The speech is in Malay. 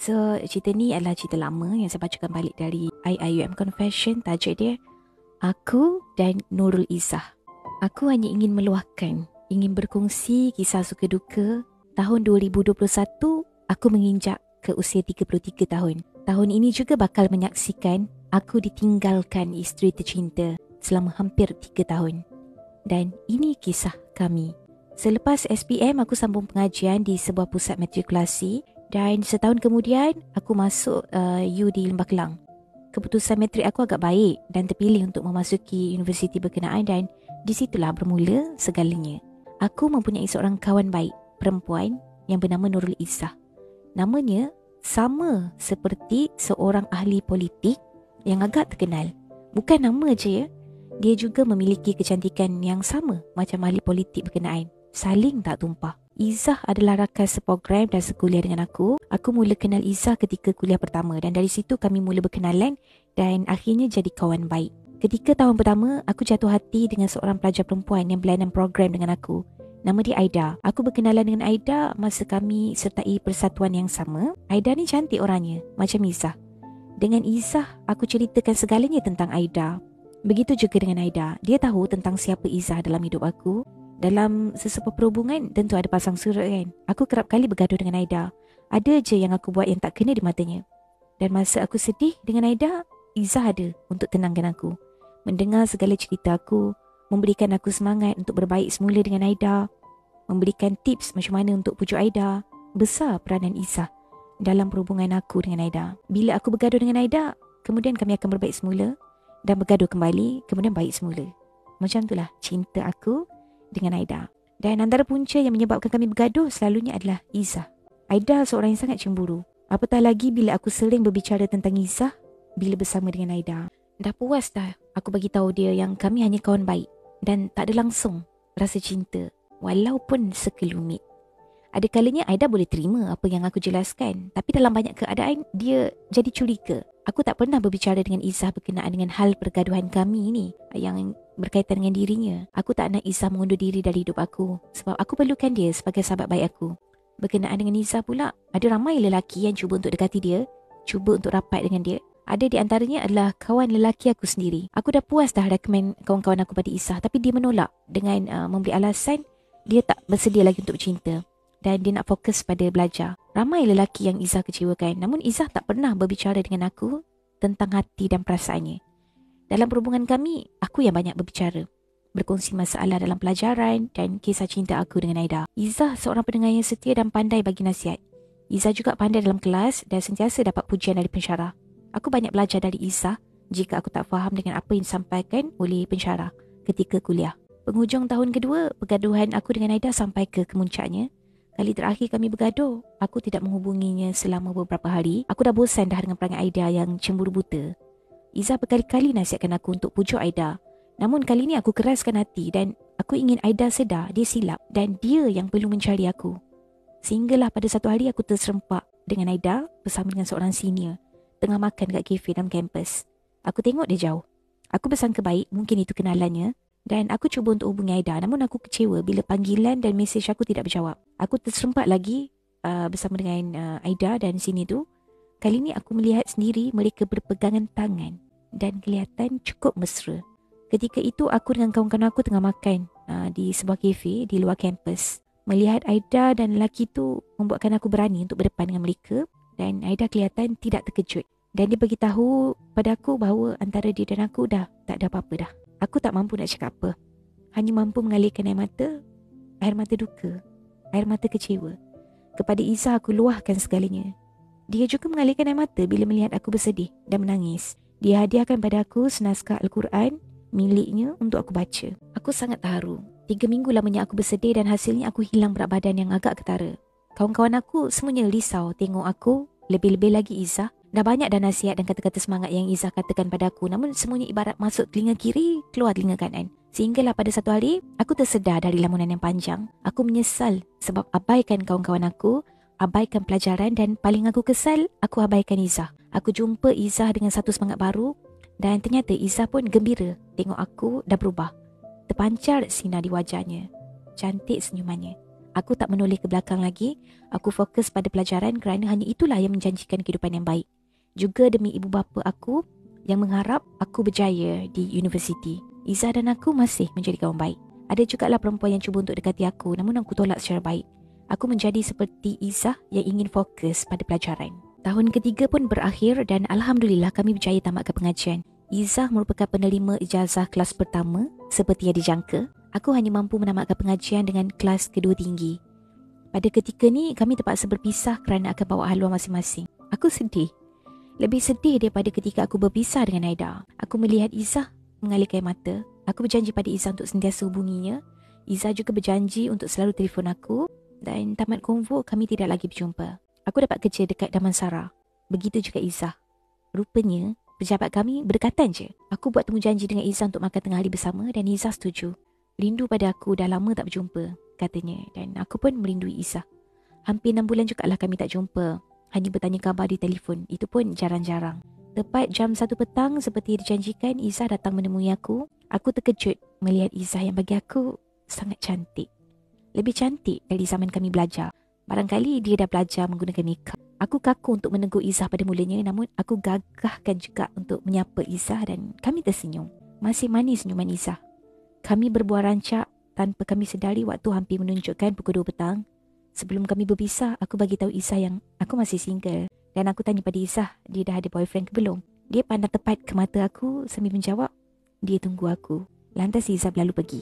So, cerita ni adalah cerita lama yang saya bacakan balik dari IIUM Confession. Tajuk dia, Aku dan Nurul Izzah. Aku hanya ingin meluahkan, ingin berkongsi kisah suka duka. Tahun 2021, aku menginjak ke usia 33 tahun. Tahun ini juga bakal menyaksikan aku ditinggalkan isteri tercinta selama hampir 3 tahun. Dan ini kisah kami. Selepas SPM, aku sambung pengajian di sebuah pusat matrikulasi. Dan setahun kemudian, aku masuk U di Lembah Kelang. Keputusan matrik aku agak baik dan terpilih untuk memasuki universiti berkenaan, dan di situlah bermula segalanya. Aku mempunyai seorang kawan baik, perempuan yang bernama Nurul Izzah. Namanya sama seperti seorang ahli politik yang agak terkenal. Bukan nama je ya, dia juga memiliki kecantikan yang sama macam ahli politik berkenaan. Saling tak tumpah. Izzah adalah rakan seprogram dan sekuliah dengan aku. Aku mula kenal Izzah ketika kuliah pertama, dan dari situ kami mula berkenalan dan akhirnya jadi kawan baik. Ketika tahun pertama, aku jatuh hati dengan seorang pelajar perempuan yang berlainan program dengan aku. Nama dia Aida. Aku berkenalan dengan Aida masa kami sertai persatuan yang sama. Aida ni cantik orangnya, macam Izzah. Dengan Izzah, aku ceritakan segalanya tentang Aida. Begitu juga dengan Aida. Dia tahu tentang siapa Izzah dalam hidup aku. Dalam sesebuah perhubungan, tentu ada pasang surut kan. Aku kerap kali bergaduh dengan Aida. Ada je yang aku buat yang tak kena di matanya. Dan masa aku sedih dengan Aida, Izzah ada untuk tenangkan aku. Mendengar segala cerita aku, memberikan aku semangat untuk berbaik semula dengan Aida, memberikan tips macam mana untuk pujuk Aida. Besar peranan Izzah dalam perhubungan aku dengan Aida. Bila aku bergaduh dengan Aida, kemudian kami akan berbaik semula, dan bergaduh kembali, kemudian baik semula. Macam itulah cinta aku dengan Aida. Dan antara punca yang menyebabkan kami bergaduh selalunya adalah Izzah. Aida seorang yang sangat cemburu. Apatah lagi bila aku sering berbicara tentang Izzah bila bersama dengan Aida. Dah puas dah aku bagi tahu dia yang kami hanya kawan baik dan tak ada langsung rasa cinta, walaupun sekelumit. Ada kalanya Aida boleh terima apa yang aku jelaskan, tapi dalam banyak keadaan dia jadi curiga. Aku tak pernah berbicara dengan Izzah berkenaan dengan hal pergaduhan kami ni yang berkaitan dengan dirinya. Aku tak nak Izzah mengundur diri dari hidup aku, sebab aku perlukan dia sebagai sahabat baik aku. Berkenaan dengan Izzah pula, ada ramai lelaki yang cuba untuk dekati dia, cuba untuk rapat dengan dia. Ada di antaranya adalah kawan lelaki aku sendiri. Aku dah puas dah rekomen kawan-kawan aku pada Izzah, tapi dia menolak dengan memberi alasan dia tak bersedia lagi untuk bercinta dan dia nak fokus pada belajar. Ramai lelaki yang Izzah kecewakan, namun Izzah tak pernah berbicara dengan aku tentang hati dan perasaannya. Dalam perhubungan kami, aku yang banyak berbicara, berkongsi masalah dalam pelajaran dan kisah cinta aku dengan Aida. Izzah seorang pendengar yang setia dan pandai bagi nasihat. Izzah juga pandai dalam kelas dan sentiasa dapat pujian dari pensyarah. Aku banyak belajar dari Izzah jika aku tak faham dengan apa yang disampaikan oleh pensyarah ketika kuliah. Penghujung tahun kedua, pergaduhan aku dengan Aida sampai ke kemuncaknya. Kali terakhir kami bergaduh, aku tidak menghubunginya selama beberapa hari. Aku dah bosan dah dengan perangai Aida yang cemburu buta. Izzah berkali-kali nasihatkan aku untuk pujuk Aida. Namun kali ini aku keraskan hati dan aku ingin Aida sedar dia silap dan dia yang perlu mencari aku. Sehinggalah pada satu hari aku terserempak dengan Aida bersama dengan seorang senior tengah makan kat kafe dalam kampus. Aku tengok dia jauh. Aku bersangka baik mungkin itu kenalannya. Dan aku cuba untuk hubungi Aida, namun aku kecewa bila panggilan dan mesej aku tidak berjawab. Aku terserempak lagi bersama dengan Aida dan sini tu. Kali ni aku melihat sendiri mereka berpegangan tangan dan kelihatan cukup mesra. Ketika itu aku dengan kawan-kawan aku tengah makan di sebuah kafe di luar kampus. Melihat Aida dan lelaki tu membuatkan aku berani untuk berdepan dengan mereka, dan Aida kelihatan tidak terkejut. Dan dia beritahu pada aku bahawa antara dia dan aku dah tak ada apa-apa dah. Aku tak mampu nak cakap apa. Hanya mampu mengalirkan air mata duka, air mata kecewa. Kepada Izzah aku luahkan segalanya. Dia juga mengalirkan air mata bila melihat aku bersedih dan menangis. Dia hadiahkan pada aku senaskah Al-Quran miliknya untuk aku baca. Aku sangat terharu. 3 minggu lamanya aku bersedih dan hasilnya aku hilang berat badan yang agak ketara. Kawan-kawan aku semuanya risau tengok aku, lebih-lebih lagi Izzah. Dah banyak dah nasihat dan kata-kata semangat yang Izzah katakan pada aku, namun semuanya ibarat masuk telinga kiri, keluar telinga kanan. Sehinggalah pada satu hari, aku tersedar dari lamunan yang panjang. Aku menyesal sebab abaikan kawan-kawan aku, abaikan pelajaran, dan paling aku kesal, aku abaikan Izzah. Aku jumpa Izzah dengan satu semangat baru dan ternyata Izzah pun gembira tengok aku dah berubah. Terpancar sinar di wajahnya. Cantik senyumannya. Aku tak menoleh ke belakang lagi. Aku fokus pada pelajaran kerana hanya itulah yang menjanjikan kehidupan yang baik. Juga demi ibu bapa aku yang mengharap aku berjaya di universiti. Izzah dan aku masih menjadi kawan baik. Ada jugalah perempuan yang cuba untuk dekati aku, namun aku tolak secara baik. Aku menjadi seperti Izzah yang ingin fokus pada pelajaran. Tahun ketiga pun berakhir dan Alhamdulillah kami berjaya tamatkan pengajian. Izzah merupakan penerima ijazah kelas pertama seperti yang dijangka. Aku hanya mampu menamatkan pengajian dengan kelas kedua tinggi. Pada ketika ni, kami terpaksa berpisah kerana akan bawa haluan masing-masing. Aku sedih. Lebih sedih daripada ketika aku berpisah dengan Aida. Aku melihat Izzah mengalirkan mata. Aku berjanji pada Izzah untuk sentiasa hubunginya. Izzah juga berjanji untuk selalu telefon aku. Dan tamat konvo, kami tidak lagi berjumpa. Aku dapat kerja dekat Damansara. Begitu juga Izzah. Rupanya, pejabat kami berdekatan je. Aku buat temu janji dengan Izzah untuk makan tengah hari bersama dan Izzah setuju. Rindu pada aku, dah lama tak berjumpa, katanya. Dan aku pun merindui Izzah. Hampir 6 bulan jugalah kami tak jumpa. Hanya bertanya khabar di telefon. Itu pun jarang-jarang. Tepat jam 1 petang seperti dijanjikan, Izzah datang menemui aku. Aku terkejut melihat Izzah yang bagi aku sangat cantik. Lebih cantik dari zaman kami belajar. Barangkali dia dah belajar menggunakan makeup. Aku kaku untuk menegur Izzah pada mulanya, namun aku gagahkan juga untuk menyapa Izzah dan kami tersenyum. Masih manis senyuman Izzah. Kami berbual rancak tanpa kami sedari waktu hampir menunjukkan pukul 2 petang. Sebelum kami berpisah, aku bagi tahu Izzah yang aku masih single. Dan aku tanya pada Izzah, dia dah ada boyfriend ke belum? Dia pandang tepat ke mata aku sambil menjawab, dia tunggu aku. Lantas Izzah berlalu pergi.